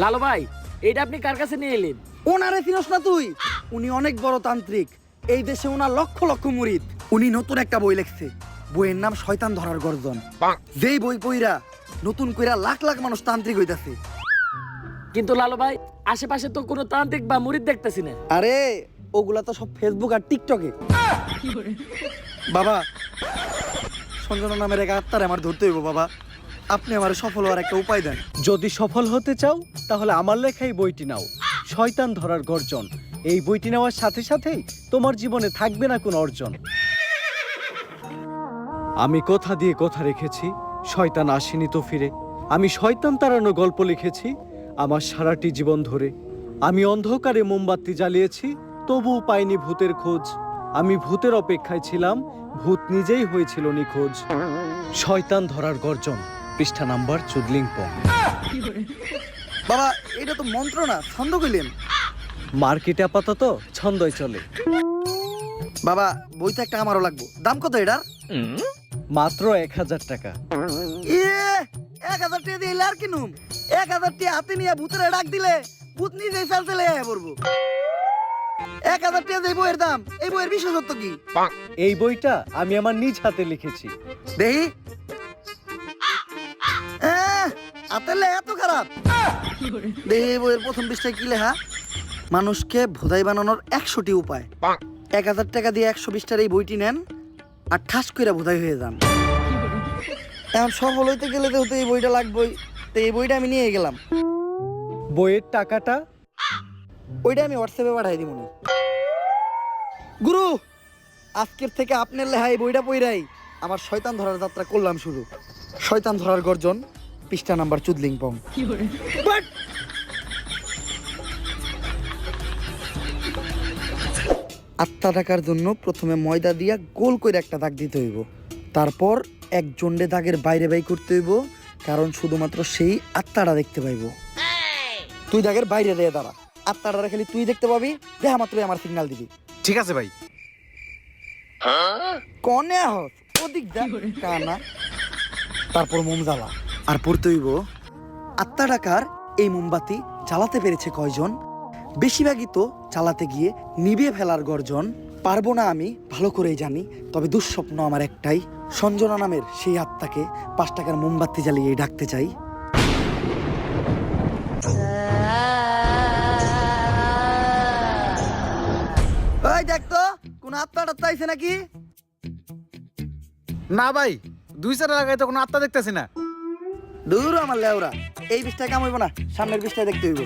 লালু ভাই, এটা আপনি কার কাছে নিয়ে এলেন? ওনারে চিনস না তুই? উনি অনেক বড় তান্ত্রিক। এই দেশে ওনার লক্ষ লক্ষ মুরিদ। উনি নতুন একটা বই লিখছে। বইয়ের নাম শয়তান ধরার গর্জন। যেই বই পইরা নতুন কইরা লাখ লাখ মানুষ তান্ত্রিক হইতাছে। কিন্তু লালু ভাই, আশেপাশে তো কোনো তান্ত্রিক বা মুরিদ দেখতেছি না। আরে ওগুলা তো সব ফেসবুক আর টিকটকে। বাবা, সঞ্জনা নামের এক আত্মারে আমার ধরতে হইব বাবা। আপনি আমার সফল হওয়ার একটা উপায় দেন। যদি সফল হতে চাও তাহলে আমার লেখা এই বইটি নাও, শয়তান ধরার গর্জন। এই বইটি নেওয়ার সাথে সাথেই তোমার জীবনে থাকবে না কোনো অর্জন। আমি কথা দিয়ে কথা রেখেছি, শয়তান আসেনি তো ফিরে। আমি শয়তান তাড়ানো গল্প লিখেছি আমার সারাটি জীবন ধরে। আমি অন্ধকারে মোমবাতি জ্বালিয়েছি, তবুও পাইনি ভূতের খোঁজ। আমি ভূতের অপেক্ষায় ছিলাম, ভূত নিজেই হয়েছিল নিখোঁজ। শয়তান ধরার গর্জন, পৃষ্ঠা নাম্বার চুদলিংপং। বাবা, এটা তো মন্ত্র না, ছন্দ কইলেন। মার্কেটে আপাতত ছন্দই চলে। বাবা, বইটা একটা আমারও লাগবো। দাম কত এটার? মাত্র 1000 টাকা। 1000 টাকা দিয়ে আর কিনুম? 1000 টাকা হাতে নিয়ে ভূতের ডাক দিলে ভূত নিজেই চালচলে আয়া পড়বো। 1000 টাকা দিয়ে বইয়ের দাম, এই বইয়ের বিশেষত্ব কি? এই বইটা আমি আমার নিজ হাতে লিখেছি। দেখি। হাতের এত খারাপ? দেখি এই বইয়ের প্রথম পৃষ্ঠায় কি লেখা? মানুষকে ভোদাই বানানোর 100টি উপায়। 1000 টাকা দিয়ে 120 টার এই বইটি নেন আর ঠাস কইরা ভোদাই হয়ে যান। এখন সফল হইতে গেলে তো এই বইটা লাগবেই। তো এই বইটা আমি নিয়ে গেলাম। বইয়ের টাকাটা? ওইটা আমি হোয়াটসঅ্যাপে পাঠাই দিব। গুরু, আজকের থেকে আপনার লেখা এই বইটা পইরাই আমার শয়তান ধরার যাত্রা করলাম শুরু। শয়তান ধরার গর্জন, পৃষ্ঠা নাম্বার চুদলিংপং। আত্মা ডাকার জন্য প্রথমে ময়দা দিয়া গোল করে একটা দাগ দিতে হইব। তারপর এক জন্ডে দাগের বাইরে বাই করতে হইব, কারণ শুধুমাত্র সেই আত্মাটা দেখতে পাইব। তুই দাগের বাইরে দিয়ে দাঁড়া, আত্মাটা খালি তুই দেখতে পাবি। দেখা মাত্রই আমার সিগন্যাল দিবি। ঠিক আছে ভাই। কনে হস ওদিক যা কানা। তারপর মোম জ্বালা আর পড়তে হইব, আত্মা ডাকার এই মোমবাতি জ্বালাতে পেরেছে কয়জন? বেশিরভাগই তো চালাতে গিয়ে নিভিয়ে ফেলার গর্জন। পারবো না আমি ভালো করেই জানি, তবে দুঃস্বপ্ন আমার একটাই, সঞ্জনা নামের সেই আত্মাকে 5 টাকার মোমবাতি জ্বালিয়ে ডাকতে চাই। ওই দেখ তো কোন আত্মা টাত্মা আইছে নাকি? না ভাই, 2 লাগাই তো কোনো আত্মা দেখতেছি না। দূর আমার লেওরা, এই বিষটায় কাম হইব না, সামনের বিষটায় দেখতে হইব।